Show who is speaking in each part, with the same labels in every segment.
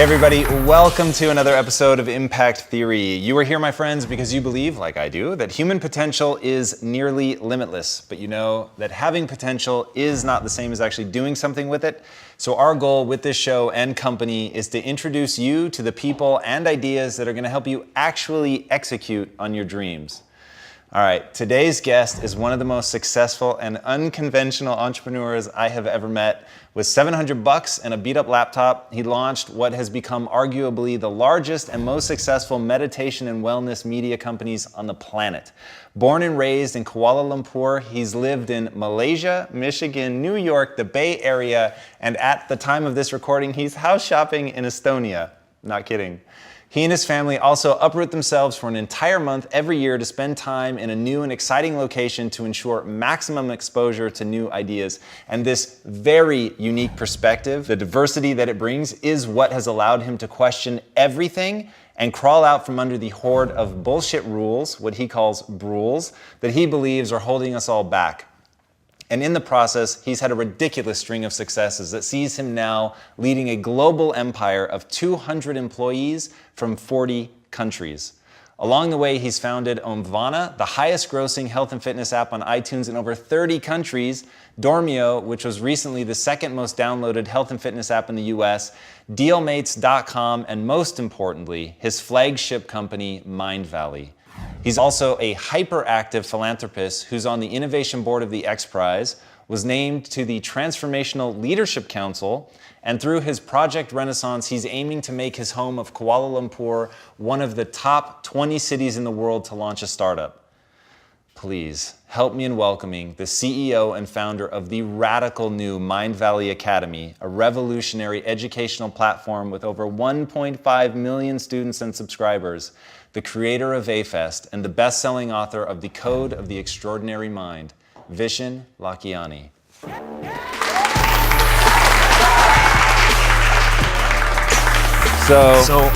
Speaker 1: Hey everybody, welcome to another episode of Impact Theory. You are here, my friends, because you believe, like I do, that human potential is nearly limitless. But you know that having potential is not the same as actually doing something with it. So our goal with this show and company is to introduce you to the people and ideas that are going to help you actually execute on your dreams. All right, today's guest is one of the most successful and unconventional entrepreneurs I have ever met. With $700 and a beat-up laptop, he launched what has become arguably the largest and most successful meditation and wellness media companies on the planet. Born and raised in Kuala Lumpur, he's lived in Malaysia, Michigan, New York, the Bay Area, and at the time of this recording, he's house shopping in Estonia. Not kidding. He and his family also uproot themselves for an entire month every year to spend time in a new and exciting location to ensure maximum exposure to new ideas. And this very unique perspective, the diversity that it brings, is what has allowed him to question everything and crawl out from under the horde of bullshit rules, what he calls Brules, that he believes are holding us all back. And in the process, he's had a ridiculous string of successes that sees him now leading a global empire of 200 employees from 40 countries. Along the way, he's founded Omvana, the highest grossing health and fitness app on iTunes in over 30 countries, Dormio, which was recently the second most downloaded health and fitness app in the US, Dealmates.com, and most importantly, his flagship company, Mindvalley. He's also a hyperactive philanthropist who's on the innovation board of the X Prize, was named to the Transformational Leadership Council, and through his Project Renaissance, he's aiming to make his home of Kuala Lumpur one of the top 20 cities in the world to launch a startup. Please help me in welcoming the CEO and founder of the radical new Mindvalley Academy, a revolutionary educational platform with over 1.5 million students and subscribers, the creator of A-Fest and the best-selling author of The Code of the Extraordinary Mind, Vishen Lakhiani.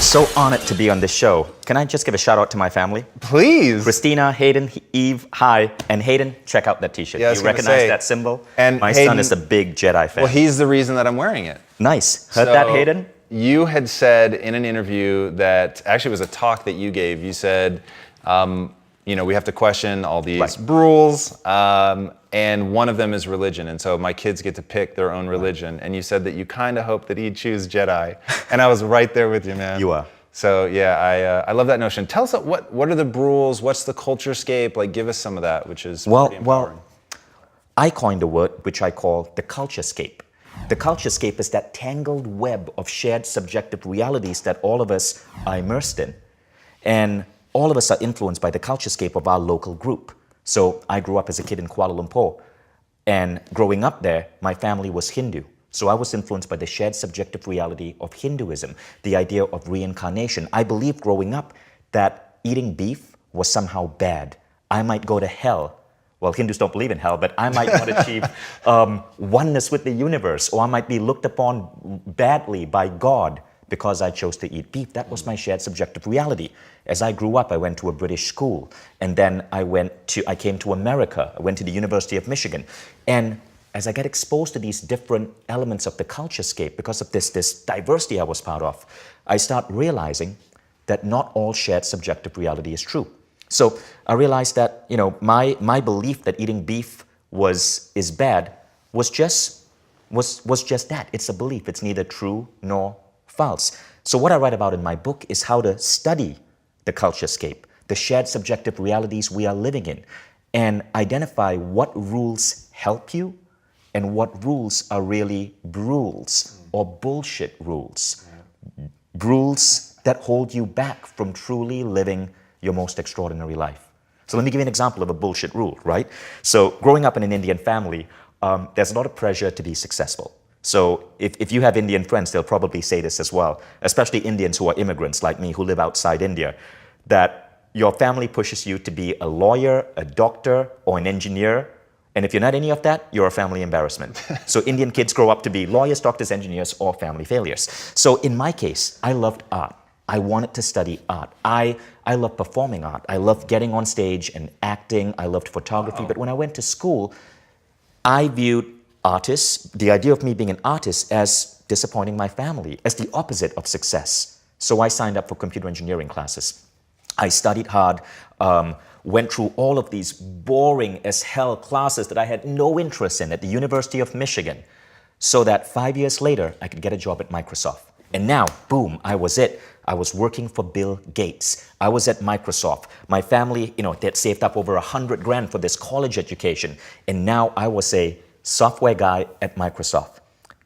Speaker 2: So honored to be on this show. Can I just give a shout out to my family?
Speaker 1: Please.
Speaker 2: Christina, Hayden, Eve, hi. And Hayden, check out that t-shirt.
Speaker 1: Yeah,
Speaker 2: you recognize that symbol?
Speaker 1: And
Speaker 2: my
Speaker 1: Hayden,
Speaker 2: son is a big Jedi fan.
Speaker 1: Well, he's the reason that I'm wearing it.
Speaker 2: Nice. Heard that, Hayden?
Speaker 1: You had said in an interview that, actually it was a talk that you gave, you said, we have to question all these rules, and one of them is religion, and so my kids get to pick their own religion, and you said that you kind of hope that he'd choose Jedi, and I was right there with you, man.
Speaker 2: You are.
Speaker 1: So yeah, I love that notion. Tell us what are the rules, what's the culturescape, like give us some of that, which is pretty empowering.
Speaker 2: I coined a word which I call the culturescape. The culturescape is that tangled web of shared subjective realities that all of us are immersed in. And all of us are influenced by the culturescape of our local group. So I grew up as a kid in Kuala Lumpur. And growing up there, my family was Hindu. So I was influenced by the shared subjective reality of Hinduism, the idea of reincarnation. I believed growing up that eating beef was somehow bad. I might go to hell. Well, Hindus don't believe in hell, but I might not achieve oneness with the universe, or I might be looked upon badly by God because I chose to eat beef. That was my shared subjective reality. As I grew up, I went to a British school, and then I came to America. I went to the University of Michigan. And as I got exposed to these different elements of the culturescape, because of this diversity I was part of, I start realizing that not all shared subjective reality is true. So I realized that, my belief that eating beef is bad was just that. It's a belief. It's neither true nor false. So what I write about in my book is how to study the culturescape, the shared subjective realities we are living in, and identify what rules help you and what rules are really Brules or bullshit rules. Rules that hold you back from truly living your most extraordinary life. So let me give you an example of a bullshit rule, right? So growing up in an Indian family, there's a lot of pressure to be successful. So if you have Indian friends, they'll probably say this as well, especially Indians who are immigrants like me who live outside India, that your family pushes you to be a lawyer, a doctor, or an engineer. And if you're not any of that, you're a family embarrassment. So Indian kids grow up to be lawyers, doctors, engineers, or family failures. So in my case, I loved art. I wanted to study art. I love performing art. I loved getting on stage and acting. I loved photography. But when I went to school, I viewed artist, the idea of me being an artist as disappointing my family, as the opposite of success. So I signed up for computer engineering classes. I studied hard, went through all of these boring as hell classes that I had no interest in at the University of Michigan, so that 5 years later, I could get a job at Microsoft. And now, boom, I was it. I was working for Bill Gates. I was at Microsoft. My family, they'd saved up over $100 grand for this college education. And now I was a software guy at Microsoft.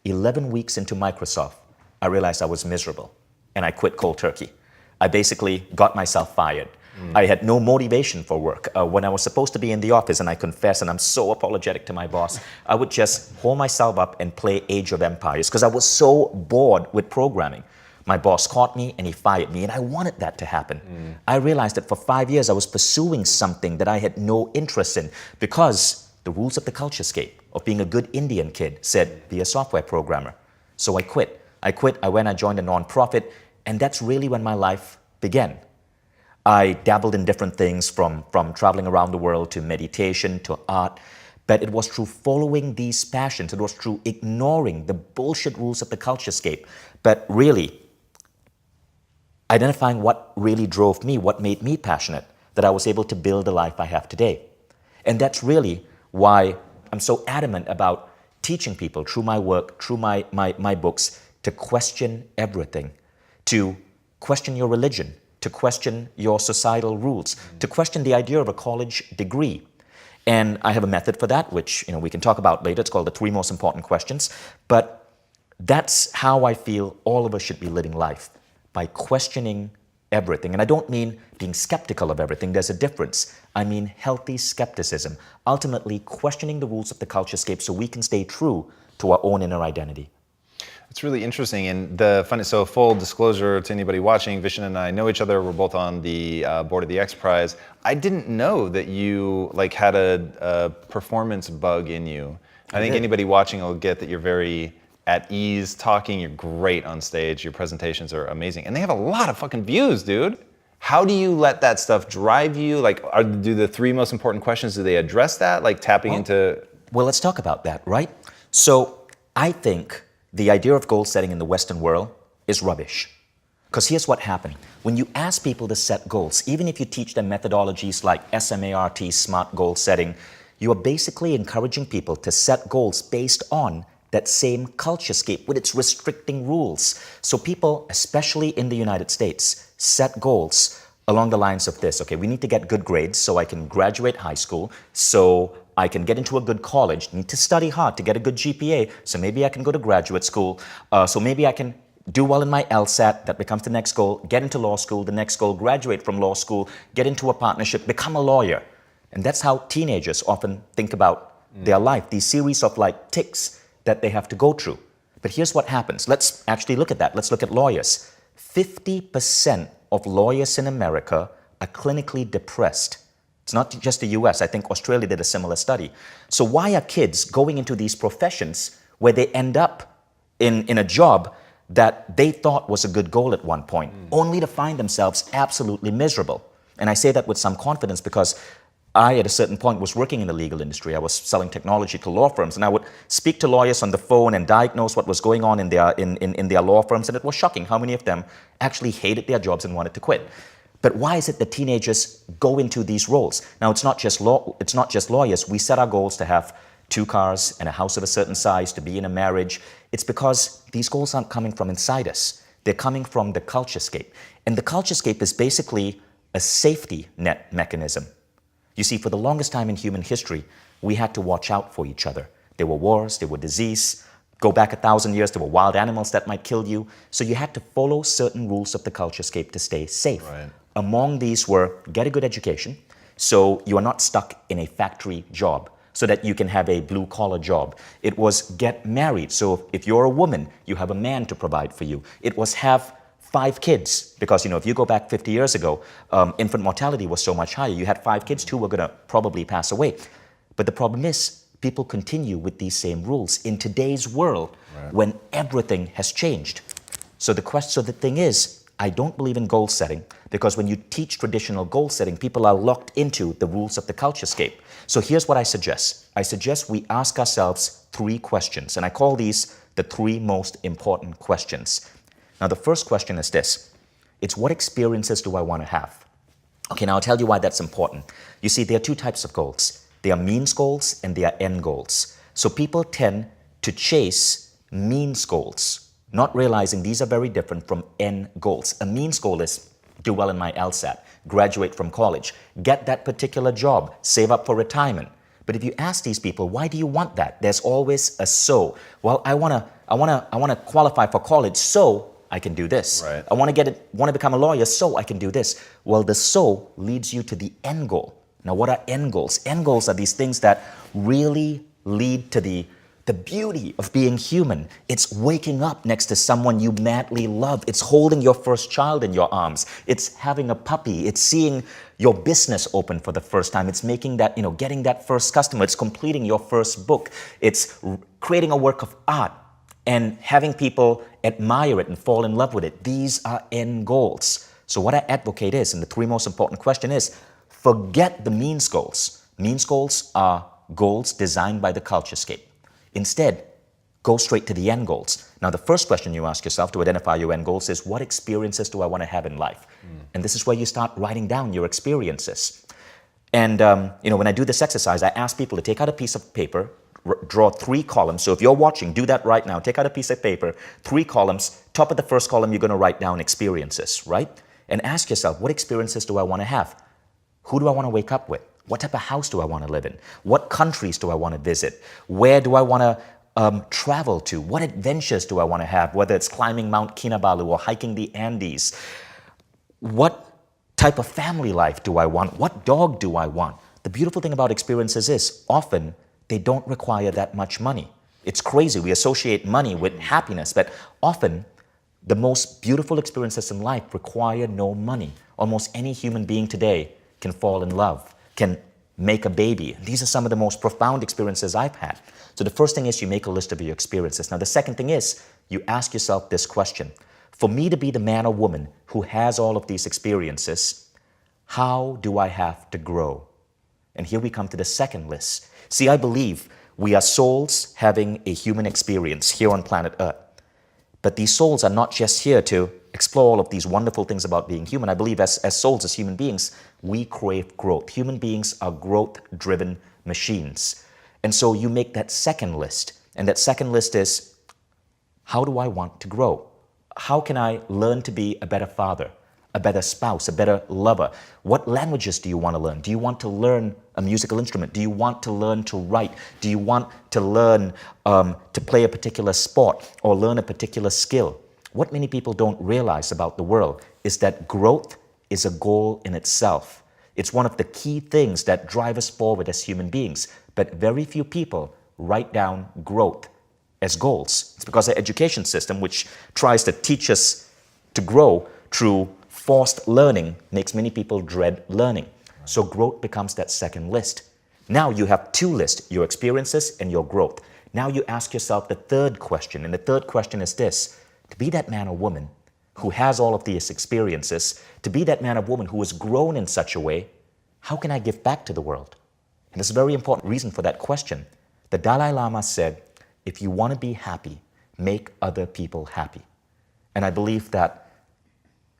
Speaker 2: 11 weeks into Microsoft, I realized I was miserable. And I quit cold turkey. I basically got myself fired. I had no motivation for work. When I was supposed to be in the office, and I confess, and I'm so apologetic to my boss, I would just hold myself up and play Age of Empires because I was so bored with programming. My boss caught me and he fired me, and I wanted that to happen. I realized that for 5 years I was pursuing something that I had no interest in because the rules of the culturescape of being a good Indian kid said, be a software programmer. So I quit. I went, I joined a nonprofit, and that's really when my life began. I dabbled in different things from traveling around the world to meditation to art, but it was through following these passions, it was through ignoring the bullshit rules of the culturescape, but really identifying what really drove me, what made me passionate, that I was able to build the life I have today. And that's really why I'm so adamant about teaching people through my work, through my books, to question everything, to question your religion, to question your societal rules, to question the idea of a college degree. And I have a method for that, which we can talk about later. It's called the 3 most important questions. But that's how I feel all of us should be living life, by questioning everything. And I don't mean being skeptical of everything. There's a difference. I mean healthy skepticism, ultimately questioning the rules of the culturescape so we can stay true to our own inner identity.
Speaker 1: It's really interesting, and so full disclosure to anybody watching, Vishen and I know each other. We're both on the board of the X Prize. I didn't know that you had a performance bug in you. I think anybody watching will get that you're very at ease talking. You're great on stage. Your presentations are amazing, and they have a lot of fucking views, dude. How do you let that stuff drive you? Do the 3 most important questions, do they address that? Tapping into...
Speaker 2: Well, let's talk about that, right? So I think the idea of goal setting in the Western world is rubbish. Because here's what happened. When you ask people to set goals, even if you teach them methodologies like SMART, SMART goal setting, you are basically encouraging people to set goals based on that same culturescape with its restricting rules. So people, especially in the United States, set goals along the lines of this. Okay, we need to get good grades so I can graduate high school, so I can get into a good college, need to study hard to get a good GPA, so maybe I can go to graduate school, so maybe I can do well in my LSAT, that becomes the next goal, get into law school, the next goal, graduate from law school, get into a partnership, become a lawyer. And that's how teenagers often think about their life, these series of ticks that they have to go through. But here's what happens. Let's actually look at that. Let's look at lawyers. 50% of lawyers in America are clinically depressed. It's not just the US. I think Australia did a similar study. So why are kids going into these professions where they end up in a job that they thought was a good goal at one point, only to find themselves absolutely miserable? And I say that with some confidence because I, at a certain point, was working in the legal industry. I was selling technology to law firms, and I would speak to lawyers on the phone and diagnose what was going on in their law firms, and it was shocking how many of them actually hated their jobs and wanted to quit. But why is it that teenagers go into these roles? Now, it's not just lawyers. We set our goals to have 2 cars and a house of a certain size, to be in a marriage. It's because these goals aren't coming from inside us. They're coming from the culturescape. And the culturescape is basically a safety net mechanism. You see, for the longest time in human history, we had to watch out for each other. There were wars, there were disease. Go back 1,000 years, there were wild animals that might kill you. So you had to follow certain rules of the culturescape to stay safe.
Speaker 1: Right.
Speaker 2: Among these were get a good education, so you are not stuck in a factory job, so that you can have a blue-collar job. It was get married, so if you're a woman, you have a man to provide for you. It was have 5 kids, because if you go back 50 years ago, infant mortality was so much higher. You had 5 kids, 2 were going to probably pass away. But the problem is, people continue with these same rules in today's world, when everything has changed. So the thing is, I don't believe in goal setting because when you teach traditional goal setting, people are locked into the rules of the culturescape. So here's what I suggest. I suggest we ask ourselves 3 questions, and I call these the 3 most important questions. Now, the first question is this. It's what experiences do I want to have? Okay, now I'll tell you why that's important. You see, there are 2 types of goals. There are means goals and there are end goals. So people tend to chase means goals, not realizing these are very different from end goals. A means goal is do well in my LSAT, graduate from college, get that particular job, save up for retirement. But if you ask these people, why do you want that? There's always a so. Well, I wanna qualify for college so I can do this.
Speaker 1: Right.
Speaker 2: I want to become a lawyer so I can do this. Well, the so leads you to the end goal. Now, what are end goals? End goals are these things that really lead to the beauty of being human. It's waking up next to someone you madly love. It's holding your first child in your arms. It's having a puppy. It's seeing your business open for the first time. It's making that, getting that first customer. It's completing your first book. It's creating a work of art and having people admire it and fall in love with it. These are end goals. So what I advocate is, and the 3 most important question is, forget the means goals. Means goals are goals designed by the culturescape. Instead, go straight to the end goals. Now, the first question you ask yourself to identify your end goals is, what experiences do I want to have in life? And this is where you start writing down your experiences. And, when I do this exercise, I ask people to take out a piece of paper, draw 3 columns. So if you're watching, do that right now. Take out a piece of paper, 3 columns. Top of the first column, you're going to write down experiences, right? And ask yourself, what experiences do I want to have? Who do I want to wake up with? What type of house do I want to live in? What countries do I want to visit? Where do I want to travel to? What adventures do I want to have, whether it's climbing Mount Kinabalu or hiking the Andes? What type of family life do I want? What dog do I want? The beautiful thing about experiences is often they don't require that much money. It's crazy. We associate money with happiness, but often the most beautiful experiences in life require no money. Almost any human being today can fall in love, can make a baby. These are some of the most profound experiences I've had. So the first thing is you make a list of your experiences. Now the second thing is you ask yourself this question. For me to be the man or woman who has all of these experiences, how do I have to grow? And here we come to the second list. See, I believe we are souls having a human experience here on planet Earth. But these souls are not just here to explore all of these wonderful things about being human. I believe as souls, as human beings, we crave growth. Human beings are growth-driven machines. And so you make that second list. And that second list is, how do I want to grow? How can I learn to be a better father, a better spouse, a better lover? What languages do you want to learn? Do you want to learn a musical instrument? Do you want to learn to write? Do you want to learn to play a particular sport or learn a particular skill? What many people don't realize about the world is that growth is a goal in itself. It's one of the key things that drive us forward as human beings. But very few people write down growth as goals. It's because the education system, which tries to teach us to grow through forced learning, makes many people dread learning. So growth becomes that second list. Now you have 2 lists, your experiences and your growth. Now you ask yourself the third question, and the third question is this: to be that man or woman who has all of these experiences, to be that man or woman who has grown in such a way, how can I give back to the world? And there's a very important reason for that question. The Dalai Lama said, if you want to be happy, make other people happy. And I believe that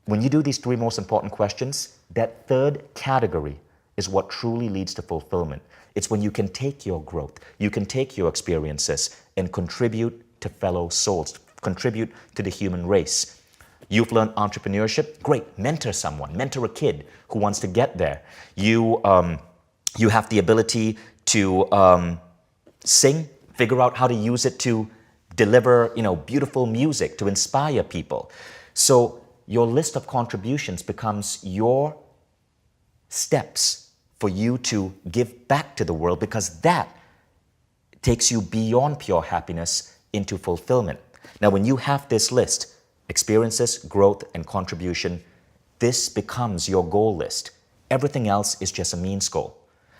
Speaker 2: when you do these 3 most important questions, that third category is what truly leads to fulfillment. It's when you can take your growth, you can take your experiences and contribute to fellow souls, contribute to the human race. You've learned entrepreneurship? Great. Mentor someone. Mentor a kid who wants to get there. You have the ability to sing, figure out how to use it to deliver, beautiful music, to inspire people. So your list of contributions becomes your steps for you to give back to the world, because that takes you beyond pure happiness into fulfillment. Now, when you have this list, experiences, growth, and contribution, this becomes your goal list. Everything else is just a means goal.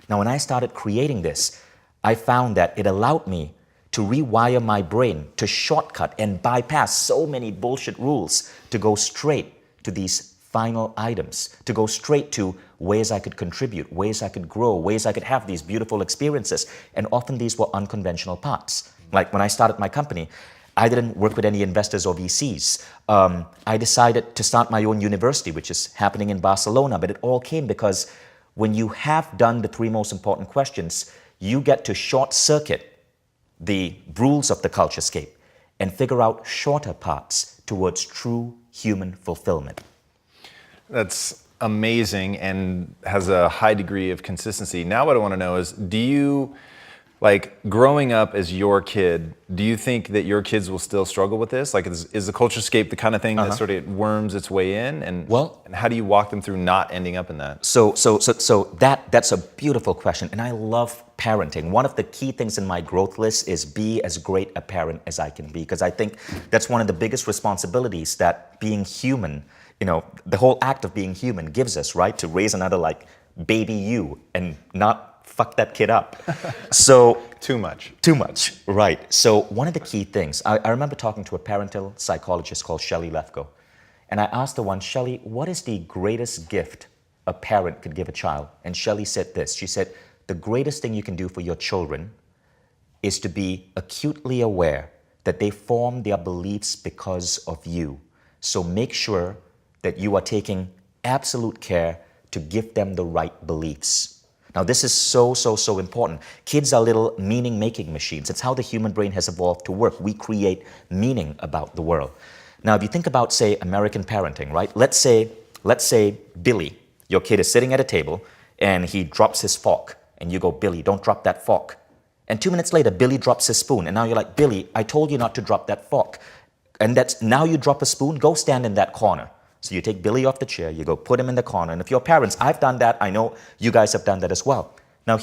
Speaker 2: Now, when I started creating this, I found that it allowed me to rewire my brain, to shortcut and bypass so many bullshit rules, to go straight to these final items, to go straight to ways I could contribute, ways I could grow, ways I could have these beautiful experiences. And often these were unconventional paths. Like when I started my company, I didn't work with any investors or VCs. I decided to start my own university, which is happening in Barcelona, but it all came because when you have done the three most important questions, you get to short circuit the Brules of the culturescape and figure out shorter paths towards true human fulfillment.
Speaker 1: That's amazing and has a high degree of consistency. Now what I want to know is, do you, like growing up as your kid, do you think that your kids will still struggle with this? Like is the culturescape the kind of thing that sort of worms its way in? And how do you walk them through not ending up in that?
Speaker 2: So that's a beautiful question. And I love parenting. One of the key things in my growth list is be as great a parent as I can be, because I think that's one of the biggest responsibilities that being human, the whole act of being human gives us, right? To raise another like baby you and not fuck that kid up. So
Speaker 1: Too much,
Speaker 2: right? So one of the key things, I remember talking to a parental psychologist called Shelley Lefko, and I asked her once, Shelley, what is the greatest gift a parent could give a child? And Shelley said this. She said, the greatest thing you can do for your children is to be acutely aware that they form their beliefs because of you. So make sure that you are taking absolute care to give them the right beliefs. Now, this is so important. Kids are little meaning-making machines. It's how the human brain has evolved to work. We create meaning about the world. Now, if you think about, say, American parenting, right? Let's say Billy, your kid is sitting at a table and he drops his fork and you go, Billy, don't drop that fork. And 2 minutes later, Billy drops his spoon and now you're like, Billy, I told you not to drop that fork. And now you drop a spoon, go stand in that corner. So you take Billy off the chair, you go put him in the corner. And if you're parents, I've done that. I know you guys have done that as well. Now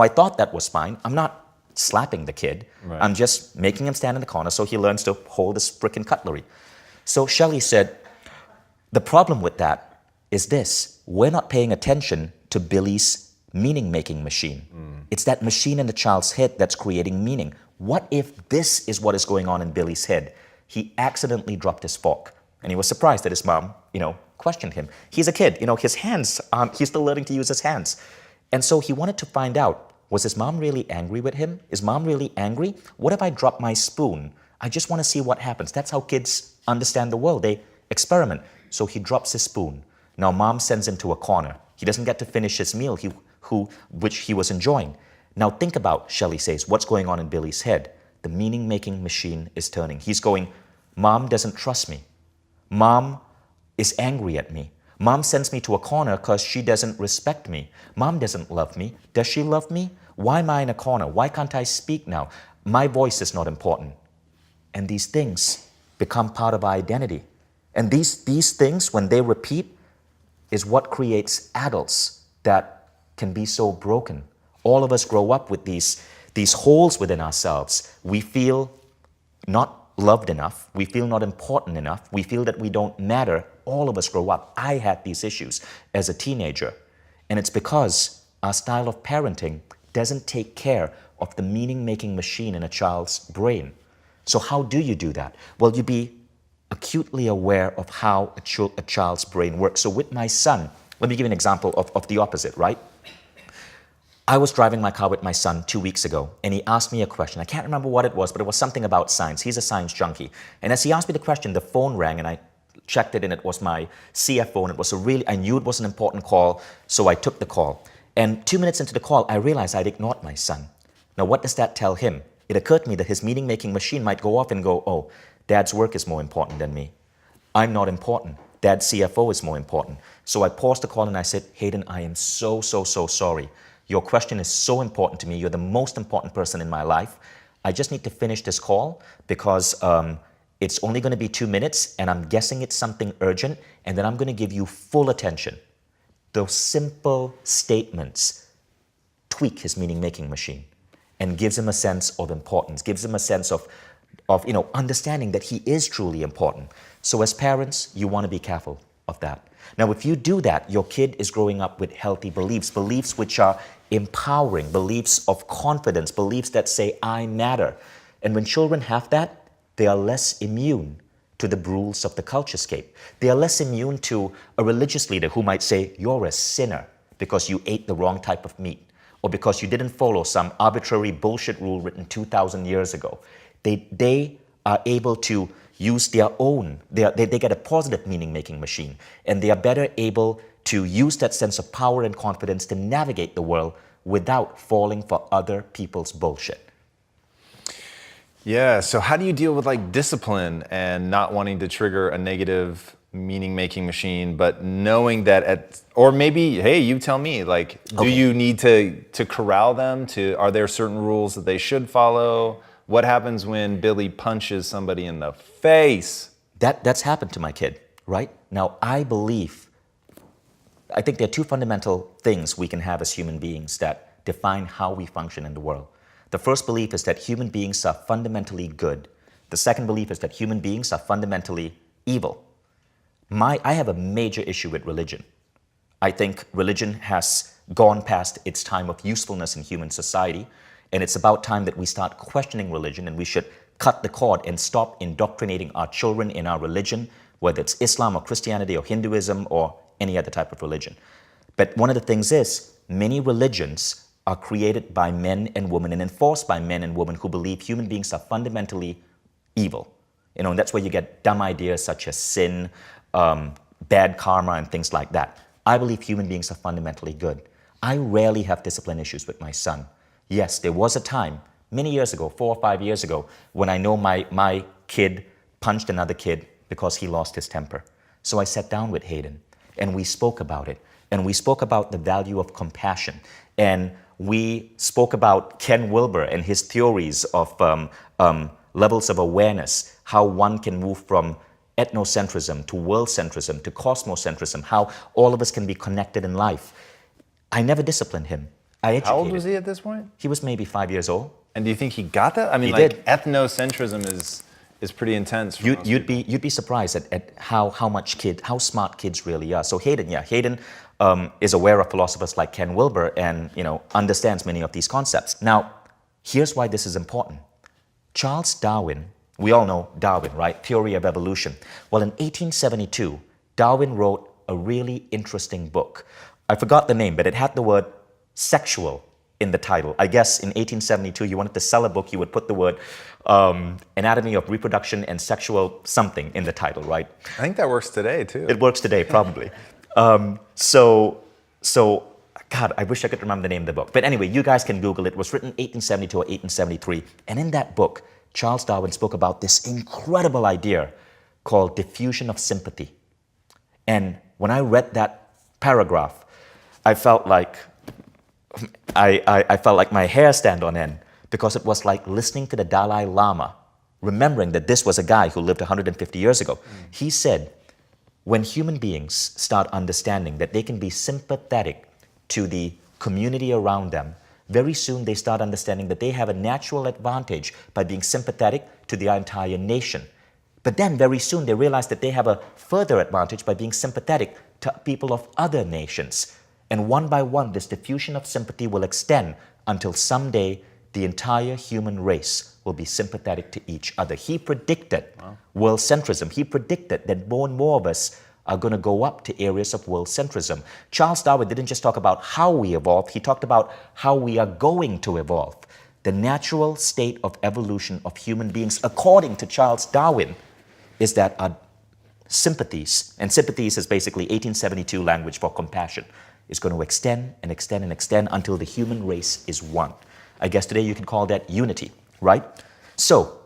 Speaker 2: I thought that was fine. I'm not slapping the kid. Right. I'm just making him stand in the corner so he learns to hold his frickin' cutlery. So Shelley said, the problem with that is this. We're not paying attention to Billy's meaning-making machine. It's that machine in the child's head that's creating meaning. What if this is what is going on in Billy's head? He accidentally dropped his fork. And he was surprised that his mom, questioned him. He's a kid, his hands, he's still learning to use his hands. And so he wanted to find out, was his mom really angry with him? Is mom really angry? What if I drop my spoon? I just want to see what happens. That's how kids understand the world. They experiment. So he drops his spoon. Now mom sends him to a corner. He doesn't get to finish his meal, which he was enjoying. Now think about, Shelley says, what's going on in Billy's head. The meaning-making machine is turning. He's going, Mom doesn't trust me. Mom is angry at me. Mom sends me to a corner because she doesn't respect me. Mom doesn't love me. Does she love me? Why am I in a corner? Why can't I speak now? My voice is not important. And these things become part of our identity. And these things, when they repeat, is what creates adults that can be so broken. All of us grow up with these holes within ourselves. We feel not loved enough. We feel not important enough. We feel that we don't matter. All of us grow up. I had these issues as a teenager. And it's because our style of parenting doesn't take care of the meaning-making machine in a child's brain. So how do you do that? Well, you be acutely aware of how a child's brain works. So with my son, let me give you an example of the opposite, right? I was driving my car with my son 2 weeks ago, and he asked me a question. I can't remember what it was, but it was something about science. He's a science junkie. And as he asked me the question, the phone rang, and I checked it, and it was my CF phone. I knew it was an important call, so I took the call. And 2 minutes into the call, I realized I'd ignored my son. Now, what does that tell him? It occurred to me that his meaning-making machine might go off and go, oh, Dad's work is more important than me. I'm not important. Dad's CFO is more important. So I paused the call, and I said, Hayden, I am so sorry. Your question is so important to me. You're the most important person in my life. I just need to finish this call because it's only going to be 2 minutes and I'm guessing it's something urgent, and then I'm going to give you full attention. Those simple statements tweak his meaning-making machine and gives him a sense of importance, gives him a sense of understanding that he is truly important. So as parents, you want to be careful of that. Now, if you do that, your kid is growing up with healthy beliefs which are empowering, beliefs of confidence, beliefs that say, I matter. And when children have that, they are less immune to the Brules of the culturescape. They are less immune to a religious leader who might say, you're a sinner because you ate the wrong type of meat, or because you didn't follow some arbitrary bullshit rule written 2,000 years ago. They are able to use their own, they get a positive meaning-making machine, and they are better able to use that sense of power and confidence to navigate the world without falling for other people's bullshit.
Speaker 1: Yeah, so how do you deal with like discipline and not wanting to trigger a negative meaning-making machine, but knowing that or maybe, hey, you tell me, like, do you need to corral them? Are there certain rules that they should follow? What happens when Billy punches somebody in the face?
Speaker 2: That's happened to my kid, right? Now, I think there are two fundamental things we can have as human beings that define how we function in the world. The first belief is that human beings are fundamentally good. The second belief is that human beings are fundamentally evil. I have a major issue with religion. I think religion has gone past its time of usefulness in human society, and it's about time that we start questioning religion, and we should cut the cord and stop indoctrinating our children in our religion, whether it's Islam or Christianity or Hinduism or any other type of religion. But one of the things is, many religions are created by men and women and enforced by men and women who believe human beings are fundamentally evil. And that's where you get dumb ideas such as sin, bad karma, and things like that. I believe human beings are fundamentally good. I rarely have discipline issues with my son. Yes, there was a time, many years ago, 4 or 5 years ago, when I know my kid punched another kid because he lost his temper. So I sat down with Hayden, and we spoke about it. And we spoke about the value of compassion. And we spoke about Ken Wilber and his theories of levels of awareness, how one can move from ethnocentrism to world-centrism to cosmocentrism, how all of us can be connected in life. I never disciplined him. I educated.
Speaker 1: How old was he at this point?
Speaker 2: He was maybe 5 years old.
Speaker 1: And do you think he got that? I mean,
Speaker 2: He
Speaker 1: like,
Speaker 2: did.
Speaker 1: ethnocentrism is pretty intense. For most people.
Speaker 2: You'd be surprised at how smart kids really are. So Hayden is aware of philosophers like Ken Wilber and understands many of these concepts. Now, here's why this is important. Charles Darwin, we all know Darwin, right? Theory of evolution. Well, in 1872, Darwin wrote a really interesting book. I forgot the name, but it had the word sexual in the title. I guess in 1872, you wanted to sell a book, you would put the word anatomy of reproduction and sexual something in the title, right?
Speaker 1: I think that works today, too.
Speaker 2: It works today, probably. So, God, I wish I could remember the name of the book. But anyway, you guys can Google it. It was written 1872 or 1873. And in that book, Charles Darwin spoke about this incredible idea called diffusion of sympathy. And when I read that paragraph, I felt like I felt like my hair stand on end, because it was like listening to the Dalai Lama, remembering that this was a guy who lived 150 years ago. He said, when human beings start understanding that they can be sympathetic to the community around them, very soon they start understanding that they have a natural advantage by being sympathetic to the entire nation. But then very soon they realize that they have a further advantage by being sympathetic to people of other nations. And one by one, this diffusion of sympathy will extend until someday the entire human race will be sympathetic to each other. He predicted world centrism. He predicted that more and more of us are going to go up to areas of world centrism. Charles Darwin didn't just talk about how we evolved, he talked about how we are going to evolve. The natural state of evolution of human beings, according to Charles Darwin, is that our sympathies, and sympathies is basically 1872 language for compassion, is going to extend and extend and extend until the human race is one. I guess today you can call that unity, right? So,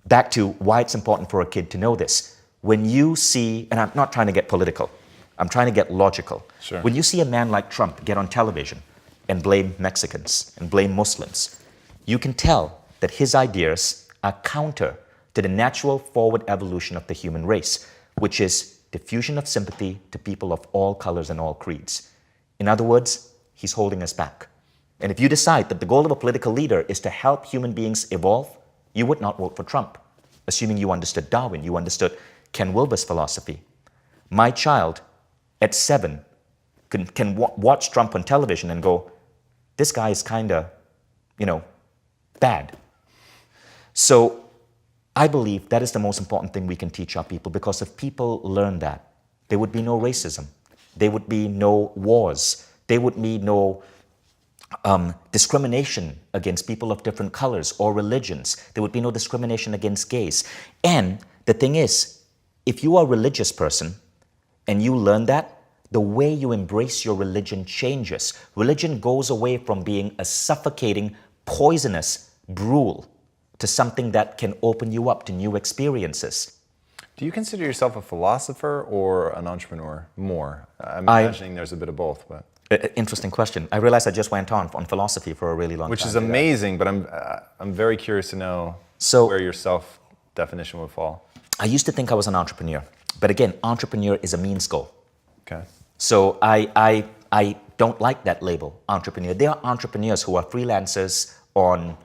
Speaker 2: back to why it's important for a kid to know this. When you see, and I'm not trying to get political, I'm trying to get logical.
Speaker 1: Sure.
Speaker 2: When you see a man like Trump get on television and blame Mexicans and blame Muslims, you can tell that his ideas are counter to the natural forward evolution of the human race, which is diffusion of sympathy to people of all colors and all creeds. In other words, he's holding us back. And if you decide that the goal of a political leader is to help human beings evolve, you would not vote for Trump, assuming you understood Darwin, you understood Ken Wilber's philosophy. My child at 7 can watch Trump on television and go, this guy is kind of, bad. So I believe that is the most important thing we can teach our people, because if people learn that, there would be no racism. There would be no wars. There would be no discrimination against people of different colors or religions. There would be no discrimination against gays. And the thing is, if you are a religious person and you learn that, the way you embrace your religion changes. Religion goes away from being a suffocating, poisonous brule to something that can open you up to new experiences.
Speaker 1: Do you consider yourself a philosopher or an entrepreneur more? I'm imagining there's a bit of both, but...
Speaker 2: Interesting question. I realized I just went on philosophy for a really long time.
Speaker 1: Which is amazing, but I'm very curious to know where your self-definition would fall.
Speaker 2: I used to think I was an entrepreneur, but again, entrepreneur is a means goal.
Speaker 1: Okay.
Speaker 2: So I don't like that label, entrepreneur. There are entrepreneurs who are freelancers on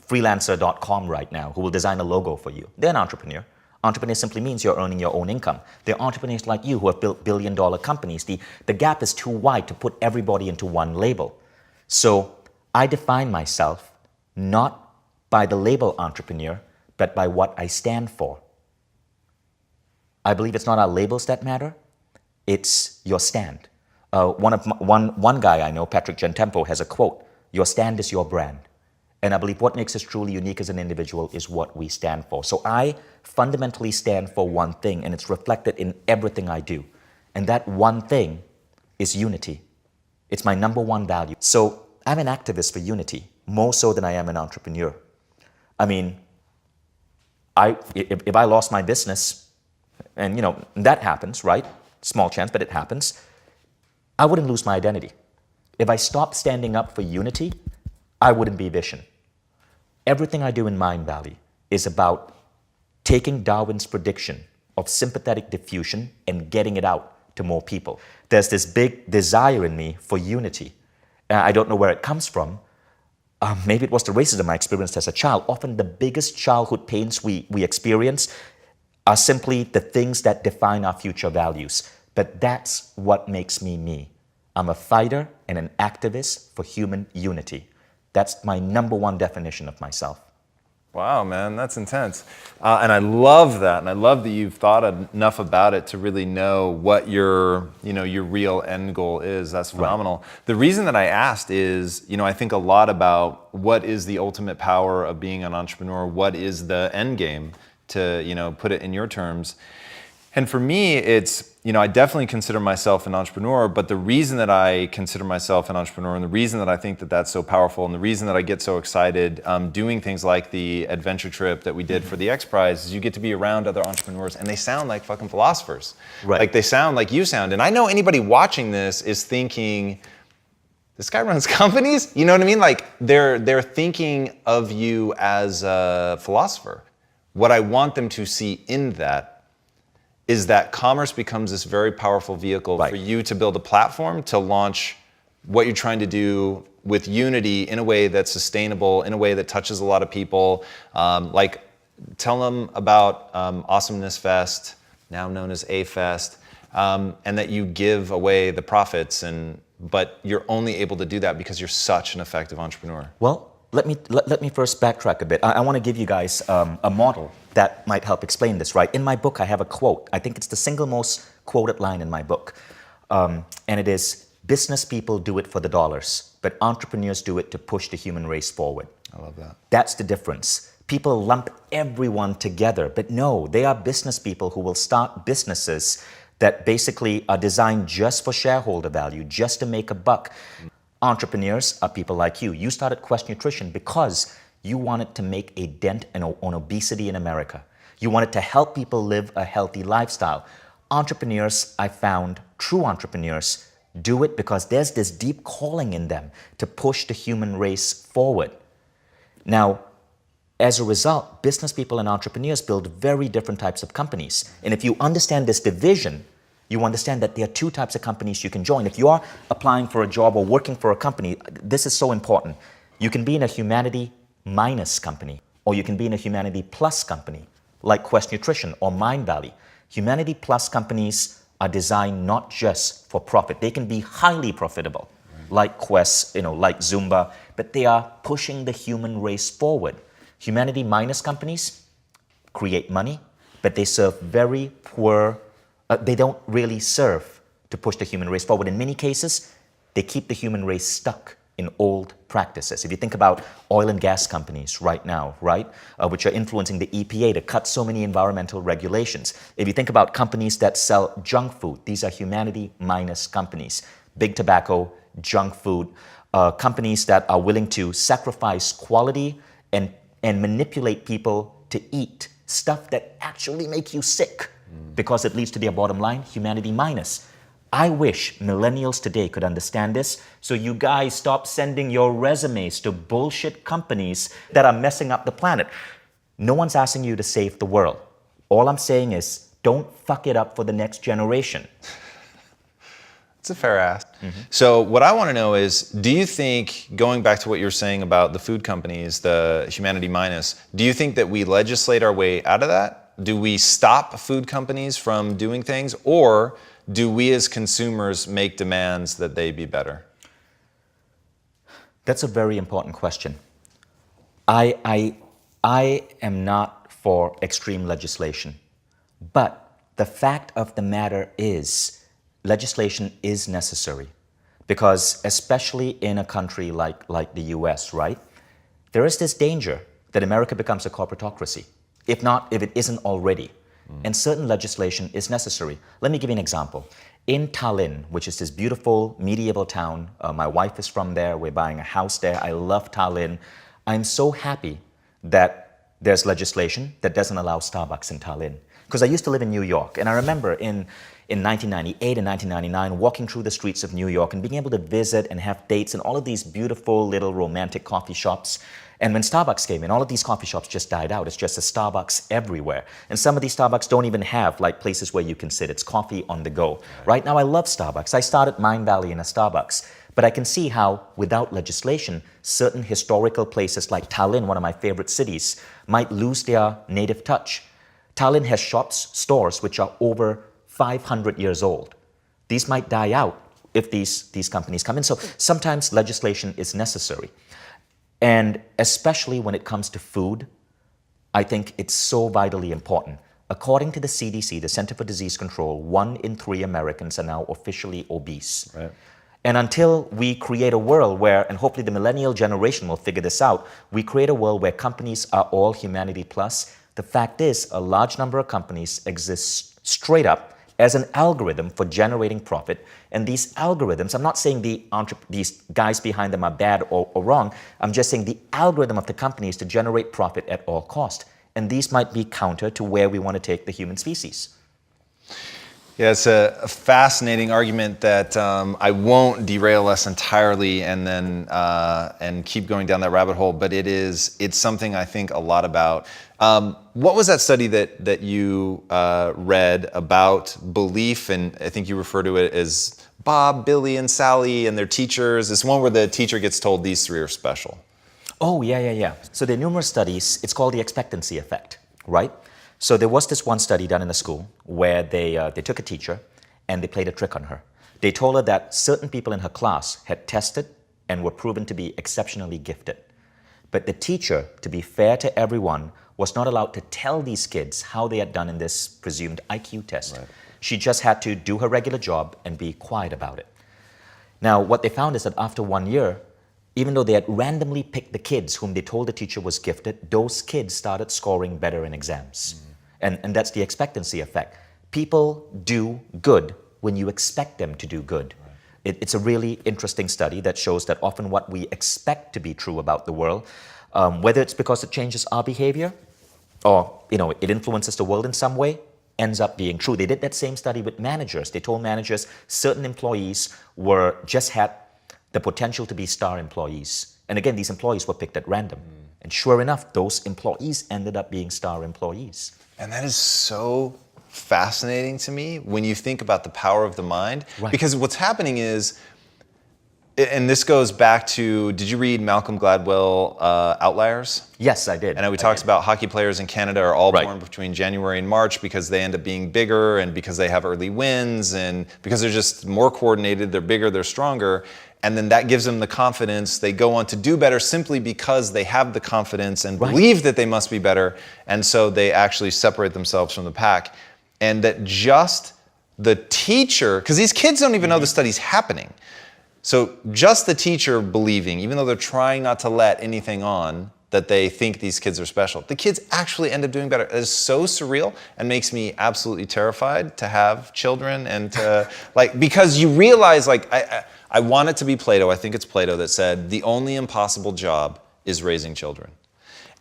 Speaker 2: freelancer.com right now who will design a logo for you. They're an entrepreneur. Entrepreneur simply means you're earning your own income. There are entrepreneurs like you who have built billion-dollar companies. The gap is too wide to put everybody into one label. So I define myself not by the label entrepreneur, but by what I stand for. I believe it's not our labels that matter, it's your stand. One guy I know, Patrick Gentempo, has a quote, "Your stand is your brand." And I believe what makes us truly unique as an individual is what we stand for. So I fundamentally stand for one thing, and it's reflected in everything I do. And that one thing is unity. It's my number one value. So I'm an activist for unity, more so than I am an entrepreneur. I mean, if I lost my business, and that happens, right? Small chance, but it happens. I wouldn't lose my identity. If I stopped standing up for unity, I wouldn't be Vishen. Everything I do in Mind Valley is about taking Darwin's prediction of sympathetic diffusion and getting it out to more people. There's this big desire in me for unity. I don't know where it comes from. Maybe it was the racism I experienced as a child. Often the biggest childhood pains we experience are simply the things that define our future values. But that's what makes me me. I'm a fighter and an activist for human unity. That's my number one definition of myself.
Speaker 1: Wow, man, that's intense. And I love that. And I love that you've thought enough about it to really know what your real end goal is. That's phenomenal. Right. The reason that I asked is, I think a lot about what is the ultimate power of being an entrepreneur? What is the end game, to, put it in your terms? And for me, it's, I definitely consider myself an entrepreneur, but the reason that I consider myself an entrepreneur and the reason that I think that that's so powerful and the reason that I get so excited doing things like the adventure trip that we did for the X Prize is you get to be around other entrepreneurs and they sound like fucking philosophers. Right. Like they sound like you sound. And I know anybody watching this is thinking, this guy runs companies? You know what I mean? Like they're thinking of you as a philosopher. What I want them to see in that is that commerce becomes this very powerful vehicle for you to build a platform to launch what you're trying to do with unity in a way that's sustainable, in a way that touches a lot of people. Like tell them about Awesomeness Fest, now known as A-Fest, and that you give away the profits, but you're only able to do that because you're such an effective entrepreneur.
Speaker 2: Well, let me first backtrack a bit. I want to give you guys a model that might help explain this, right? In my book, I have a quote. I think it's the single most quoted line in my book. And it is, business people do it for the dollars, but entrepreneurs do it to push the human race forward.
Speaker 1: I love that.
Speaker 2: That's the difference. People lump everyone together, but no, they are business people who will start businesses that basically are designed just for shareholder value, just to make a buck. Entrepreneurs are people like you. You started Quest Nutrition because you wanted to make a dent on obesity in America. You wanted to help people live a healthy lifestyle. Entrepreneurs, I found, true entrepreneurs, do it because there's this deep calling in them to push the human race forward. Now, as a result, business people and entrepreneurs build very different types of companies. And if you understand this division, you understand that there are two types of companies you can join. If you are applying for a job or working for a company, this is so important. You can be in a humanity minus company, or you can be in a humanity plus company, like Quest Nutrition or Mind Valley. Humanity plus companies are designed not just for profit. They can be highly profitable, like Quest, like Zumba, but they are pushing the human race forward. Humanity minus companies create money, but they serve very poor, they don't really serve to push the human race forward. In many cases, they keep the human race stuck in old practices. If you think about oil and gas companies right now, right, which are influencing the EPA to cut so many environmental regulations. If you think about companies that sell junk food, these are humanity minus companies. Big tobacco, junk food, companies that are willing to sacrifice quality and manipulate people to eat stuff that actually make you sick because it leads to their bottom line, humanity minus. I wish millennials today could understand this, so you guys stop sending your resumes to bullshit companies that are messing up the planet. No one's asking you to save the world. All I'm saying is, don't fuck it up for the next generation.
Speaker 1: It's a fair ask. So what I want to know is, do you think, going back to what you're saying about the food companies, the humanity minus, do you think that we legislate our way out of that? Do we stop food companies from doing things, or do we as consumers make demands that they be better?
Speaker 2: That's a very important question. I am not for extreme legislation, but the fact of the matter is legislation is necessary because especially in a country like the US, right, there is this danger that America becomes a corporatocracy, if it isn't already. And certain legislation is necessary. Let me give you an example. In Tallinn, which is this beautiful medieval town, my wife is from there, we're buying a house there, I love Tallinn. I'm so happy that there's legislation that doesn't allow Starbucks in Tallinn. Because I used to live in New York, and I remember in 1998 and 1999 walking through the streets of New York and being able to visit and have dates in all of these beautiful little romantic coffee shops. And when Starbucks came in, all of these coffee shops just died out. It's just a Starbucks everywhere. And some of these Starbucks don't even have like places where you can sit. It's coffee on the go. Right now, I love Starbucks. I started Mind Valley in a Starbucks. But I can see how, without legislation, certain historical places like Tallinn, one of my favorite cities, might lose their native touch. Tallinn has shops, stores, which are over 500 years old. These might die out if these companies come in. So sometimes legislation is necessary. And especially when it comes to food, I think it's so vitally important. According to the CDC, the Center for Disease Control, 1 in 3 Americans are now officially obese. Right. And until we create a world where, and hopefully the millennial generation will figure this out, we create a world where companies are all humanity plus, the fact is a large number of companies exist straight up as an algorithm for generating profit. And these algorithms, I'm not saying these guys behind them are bad or wrong, I'm just saying the algorithm of the company is to generate profit at all cost. And these might be counter to where we want to take the human species.
Speaker 1: Yeah, it's a fascinating argument that I won't derail us entirely and keep going down that rabbit hole, but it's something I think a lot about. What was that study that you read about belief, and I think you refer to it as Bob, Billy, and Sally and their teachers? It's one where the teacher gets told these 3 are special.
Speaker 2: Oh, yeah. So there are numerous studies. It's called the expectancy effect, right? So there was this one study done in a school where they took a teacher and they played a trick on her. They told her that certain people in her class had tested and were proven to be exceptionally gifted. But the teacher, to be fair to everyone, was not allowed to tell these kids how they had done in this presumed IQ test. Right. She just had to do her regular job and be quiet about it. Now, what they found is that after 1 year, even though they had randomly picked the kids whom they told the teacher was gifted, those kids started scoring better in exams. And that's the expectancy effect. People do good when you expect them to do good. Right. It's a really interesting study that shows that often what we expect to be true about the world, whether it's because it changes our behavior or it influences the world in some way, ends up being true. They did that same study with managers. They told managers certain employees just had the potential to be star employees. And again, these employees were picked at random. And sure enough, those employees ended up being star employees.
Speaker 1: And that is so fascinating to me when you think about the power of the mind. Right. Because what's happening is And this goes back to, did you read Malcolm Gladwell, Outliers?
Speaker 2: Yes, I did.
Speaker 1: And we talked about hockey players in Canada are all
Speaker 2: Right.
Speaker 1: born between January and March because they end up being bigger and because they have early wins and because they're just more coordinated, they're bigger, they're stronger. And then that gives them the confidence. They go on to do better simply because they have the confidence and
Speaker 2: Right.
Speaker 1: believe that they must be better. And so they actually separate themselves from the pack. And that just the teacher, because these kids don't even know the study's happening. So just the teacher believing, even though they're trying not to let anything on, that they think these kids are special. The kids actually end up doing better. It is so surreal and makes me absolutely terrified to have children and to, like, because you realize, like, I want it to be Plato. I think it's Plato that said, the only impossible job is raising children.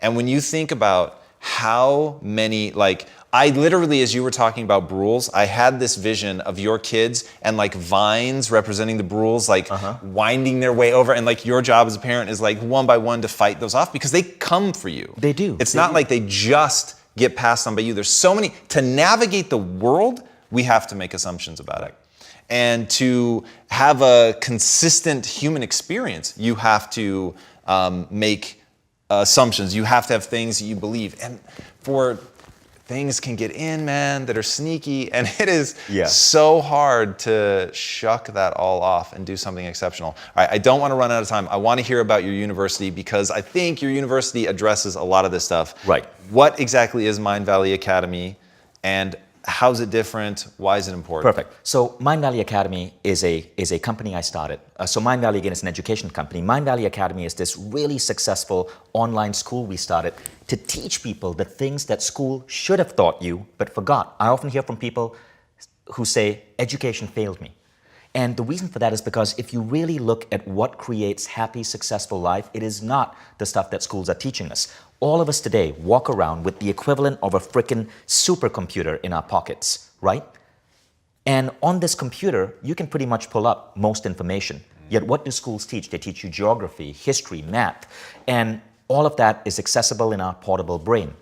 Speaker 1: And when you think about how many, like, I literally, as you were talking about Brules, I had this vision of your kids and like vines representing the Brules, like winding their way over. And like your job as a parent is like one by one to fight those off because they come for you.
Speaker 2: They do.
Speaker 1: It's not like they just get passed on by you. There's so many, to navigate the world, we have to make assumptions about it. And to have a consistent human experience, you have to make assumptions. You have to have things that you believe. And for things can get in, man, that are sneaky, and it is so hard to shuck that all off and do something exceptional. All right, I don't want to run out of time. I want to hear about your university because I think your university addresses a lot of this stuff.
Speaker 2: Right.
Speaker 1: What exactly is Mind Valley Academy, and how's it different? Why is it important?
Speaker 2: Perfect. So Mind Valley Academy is a company I started. So Mind Valley, again, is an education company. Mind Valley Academy is this really successful online school we started to teach people the things that school should have taught you but forgot. I often hear from people who say, education failed me. And the reason for that is because if you really look at what creates happy, successful life, it is not the stuff that schools are teaching us. All of us today walk around with the equivalent of a frickin' supercomputer in our pockets, right? And on this computer, you can pretty much pull up most information. Yet what do schools teach? They teach you geography, history, math, and all of that is accessible in our portable brain.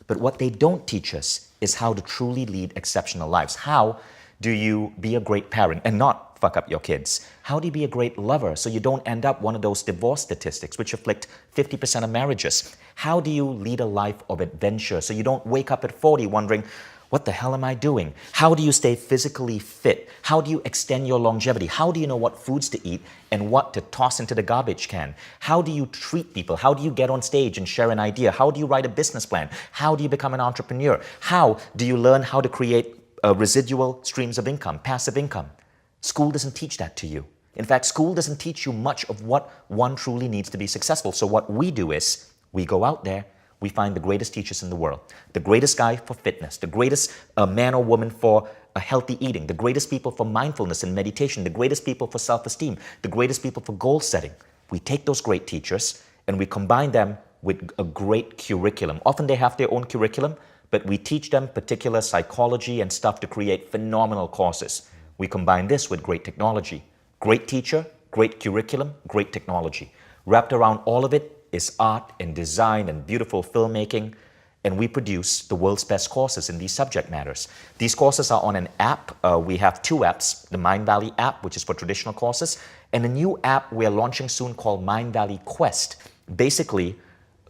Speaker 2: But what they don't teach us is how to truly lead exceptional lives. How do you be a great parent and not fuck up your kids? How do you be a great lover so you don't end up one of those divorce statistics which afflict 50% of marriages? How do you lead a life of adventure so you don't wake up at 40 wondering, what the hell am I doing? How do you stay physically fit? How do you extend your longevity? How do you know what foods to eat and what to toss into the garbage can? How do you treat people? How do you get on stage and share an idea? How do you write a business plan? How do you become an entrepreneur? How do you learn how to create residual streams of income, passive income? School doesn't teach that to you. In fact, school doesn't teach you much of what one truly needs to be successful. So what we do is we go out there, we find the greatest teachers in the world, the greatest guy for fitness, the greatest man or woman for healthy eating, the greatest people for mindfulness and meditation, the greatest people for self-esteem, the greatest people for goal setting. We take those great teachers and we combine them with a great curriculum. Often they have their own curriculum, but we teach them particular psychology and stuff to create phenomenal courses. We combine this with great technology. Great teacher, great curriculum, great technology. Wrapped around all of it is art and design and beautiful filmmaking, and we produce the world's best courses in these subject matters. These courses are on an app. We have two apps, the Mind Valley app, which is for traditional courses, and a new app we're launching soon called Mind Valley Quest. Basically,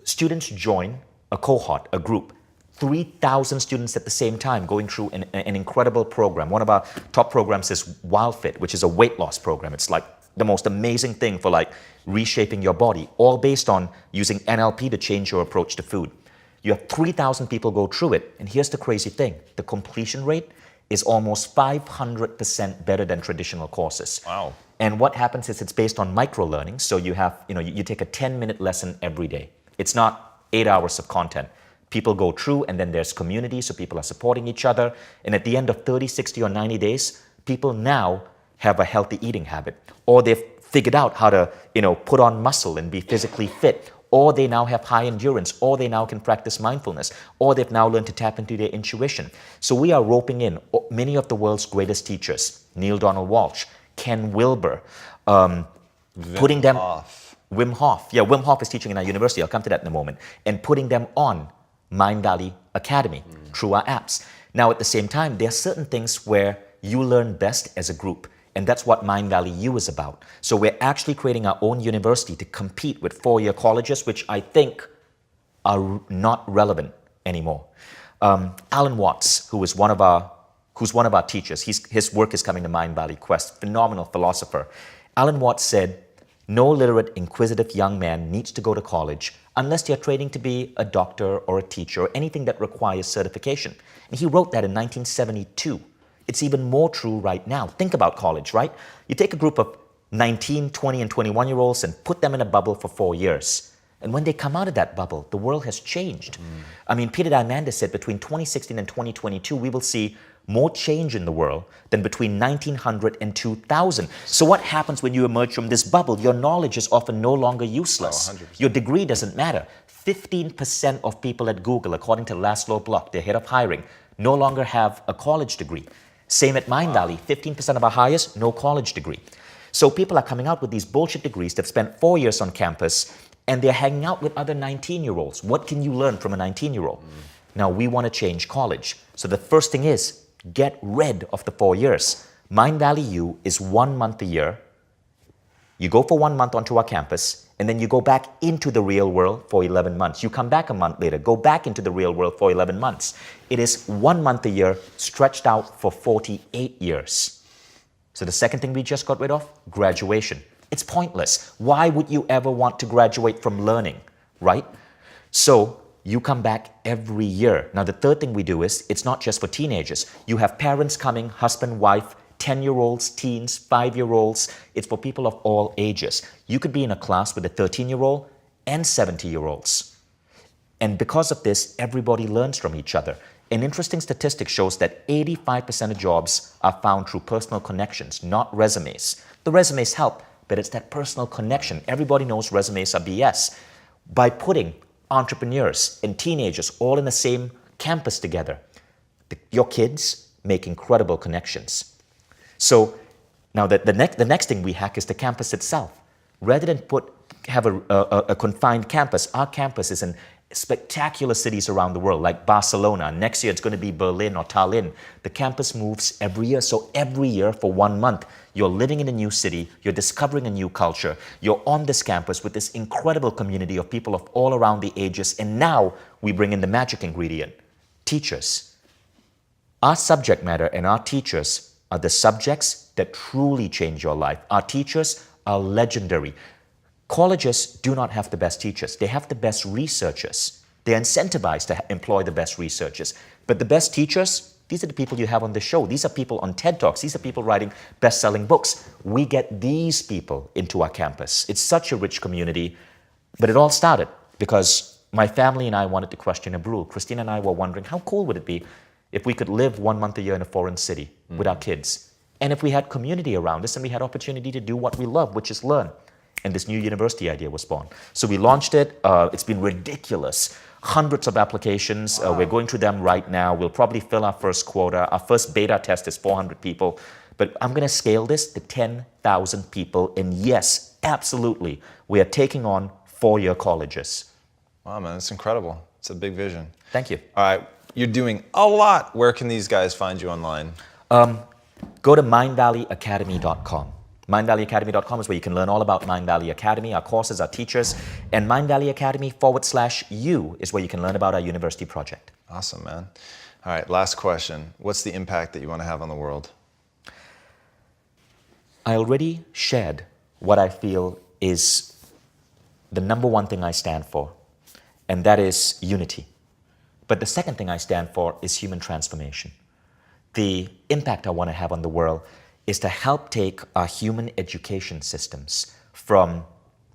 Speaker 2: students join a cohort, a group, 3,000 students at the same time going through an incredible program. One of our top programs is WildFit, which is a weight loss program. It's like the most amazing thing for like reshaping your body, all based on using NLP to change your approach to food. You have 3,000 people go through it, and here's the crazy thing. The completion rate is almost 500% better than traditional courses.
Speaker 1: Wow.
Speaker 2: And what happens is it's based on micro-learning, so you have, you take a 10-minute lesson every day. It's not 8 hours of content. People go through, and then there's community, so people are supporting each other. And at the end of 30, 60, or 90 days, people now have a healthy eating habit. Or they've figured out how to, put on muscle and be physically fit. Or they now have high endurance. Or they now can practice mindfulness. Or they've now learned to tap into their intuition. So we are roping in many of the world's greatest teachers. Neil Donald Walsh, Ken Wilber, putting them... Wim Hof. Yeah, Wim Hof is teaching in our university. I'll come to that in a moment. And putting them on Mind Valley Academy through our apps. Now, at the same time, there are certain things where you learn best as a group. And that's what Mind Valley U is about. So we're actually creating our own university to compete with four-year colleges, which I think are not relevant anymore. Alan Watts, who's one of our teachers, his work is coming to Mind Valley Quest, phenomenal philosopher. Alan Watts said, no literate, inquisitive young man needs to go to college unless they're training to be a doctor or a teacher or anything that requires certification. And he wrote that in 1972. It's even more true right now. Think about college, right? You take a group of 19, 20, and 21-year-olds and put them in a bubble for 4 years. And when they come out of that bubble, the world has changed. I mean, Peter Diamandis said between 2016 and 2022, we will see more change in the world than between 1900 and 2000. So what happens when you emerge from this bubble? Your knowledge is often no longer useless.
Speaker 1: 100%.
Speaker 2: Your degree doesn't matter. 15% of people at Google, according to Laszlo Block, their head of hiring, no longer have a college degree. Same at Mind Valley, 15% of our hires, no college degree. So people are coming out with these bullshit degrees. They've spent 4 years on campus, and they're hanging out with other 19-year-olds. What can you learn from a 19-year-old? Now, we want to change college. So the first thing is, get rid of the 4 years. Mind Valley U is 1 month a year. You go for 1 month onto our campus, and then you go back into the real world for 11 months. You come back a month later, go back into the real world for 11 months. It is 1 month a year, stretched out for 48 years. So the second thing we just got rid of, graduation. It's pointless. Why would you ever want to graduate from learning, right? So you come back every year. Now, the third thing we do is, it's not just for teenagers. You have parents coming, husband, wife, 10-year-olds, teens, 5-year-olds. It's for people of all ages. You could be in a class with a 13-year-old and 70-year-olds. And because of this, everybody learns from each other. An interesting statistic shows that 85% of jobs are found through personal connections, not resumes. The resumes help, but it's that personal connection. Everybody knows resumes are BS. By putting entrepreneurs and teenagers all in the same campus together, your kids make incredible connections. So now the next thing we hack is the campus itself. Rather than have a confined campus, our campus is in spectacular cities around the world, like Barcelona. Next year it's going to be Berlin or Tallinn. The campus moves every year. So every year for 1 month, you're living in a new city, you're discovering a new culture, you're on this campus with this incredible community of people of all around the ages. And now we bring in the magic ingredient, teachers. Our subject matter and our teachers are the subjects that truly change your life. Our teachers are legendary. Colleges do not have the best teachers. They have the best researchers. They're incentivized to employ the best researchers. But the best teachers, these are the people you have on the show. These are people on TED Talks. These are people writing best-selling books. We get these people into our campus. It's such a rich community. But it all started because my family and I wanted to question a Brules. Christine and I were wondering, how cool would it be if we could live 1 month a year in a foreign city with our kids? And if we had community around us and we had opportunity to do what we love, which is learn. And this new university idea was born. So we launched it. It's been ridiculous. Hundreds of applications. We're going through them right now. We'll probably fill our first quota. Our first beta test is 400 people. But I'm going to scale this to 10,000 people. And yes, absolutely, we are taking on 4-year colleges.
Speaker 1: Wow, man, that's incredible. It's a big vision.
Speaker 2: Thank you.
Speaker 1: All right, you're doing a lot. Where can these guys find you online?
Speaker 2: Go to mindvalleyacademy.com. mindvalleyacademy.com is where you can learn all about Mind Valley Academy, our courses, our teachers, and Mind Valley Academy /U is where you can learn about our university project.
Speaker 1: Awesome, man. All right, last question. What's the impact that you want to have on the world?
Speaker 2: I already shared what I feel is the number one thing I stand for, and that is unity. But the second thing I stand for is human transformation. The impact I want to have on the world is to help take our human education systems from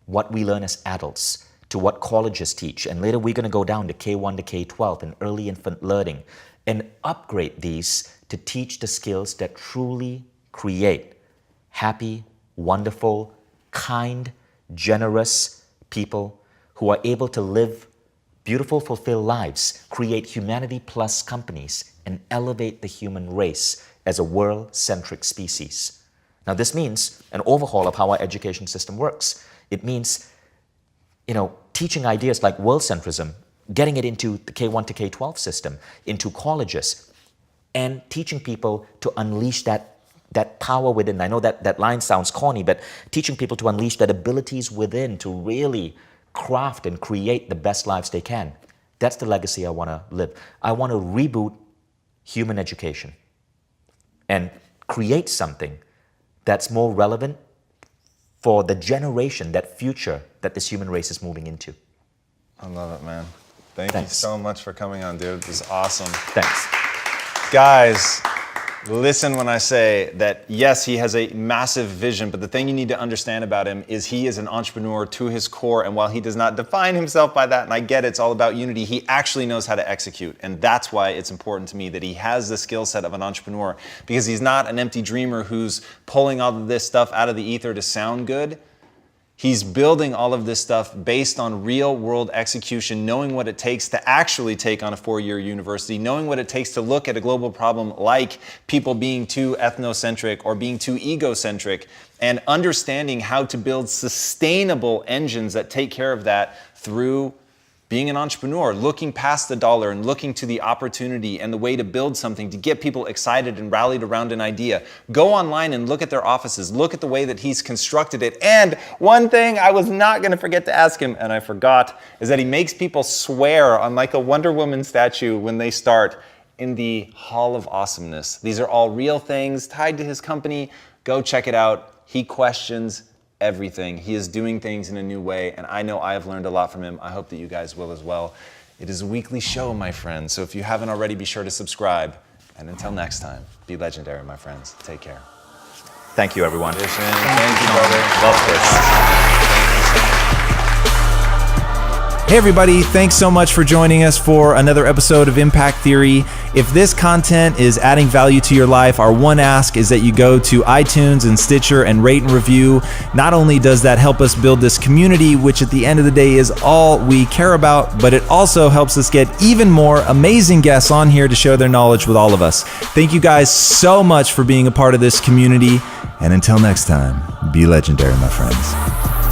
Speaker 2: what we learn as adults to what colleges teach. And later we're going to go down to K1 to K12 and early infant learning and upgrade these to teach the skills that truly create happy, wonderful, kind, generous people who are able to live beautiful, fulfilled lives, create humanity plus companies, and elevate the human race as a world-centric species. Now, this means an overhaul of how our education system works. It means, teaching ideas like world-centrism, getting it into the K1 to K12 system, into colleges, and teaching people to unleash that that power within. I know that line sounds corny, but teaching people to unleash that abilities within to really craft and create the best lives they can. That's the legacy I want to live. I want to reboot human education and create something that's more relevant for the generation, that future that this human race is moving into.
Speaker 1: I love it, man. Thank
Speaker 2: Thanks.
Speaker 1: you so much for coming on, dude. This is awesome.
Speaker 2: Thanks.
Speaker 1: Guys, listen when I say that, yes, he has a massive vision, but the thing you need to understand about him is he is an entrepreneur to his core, and while he does not define himself by that, and I get it's all about unity, he actually knows how to execute, and that's why it's important to me that he has the skill set of an entrepreneur, because he's not an empty dreamer who's pulling all of this stuff out of the ether to sound good. He's building all of this stuff based on real world execution, knowing what it takes to actually take on a 4-year university, knowing what it takes to look at a global problem like people being too ethnocentric or being too egocentric, and understanding how to build sustainable engines that take care of that through being an entrepreneur, looking past the dollar and looking to the opportunity and the way to build something to get people excited and rallied around an idea. Go online and look at their offices, look at the way that he's constructed it. And one thing I was not gonna forget to ask him, and I forgot, is that he makes people swear on like a Wonder Woman statue when they start in the Hall of Awesomeness. These are all real things tied to his company. Go check it out. He questions everything. He is doing things in a new way, and I know I have learned a lot from him. I hope that you guys will as well. It is a weekly show, my friends, so if you haven't already, be sure to subscribe. And until next time, be legendary, my friends. Take care.
Speaker 2: Thank you, everyone.
Speaker 1: Vishen, thank you, brother.
Speaker 2: Love this.
Speaker 1: Hey everybody, thanks so much for joining us for another episode of Impact Theory. If this content is adding value to your life, our one ask is that you go to iTunes and Stitcher and rate and review. Not only does that help us build this community, which at the end of the day is all we care about, but it also helps us get even more amazing guests on here to share their knowledge with all of us. Thank you guys so much for being a part of this community. And until next time, be legendary, my friends.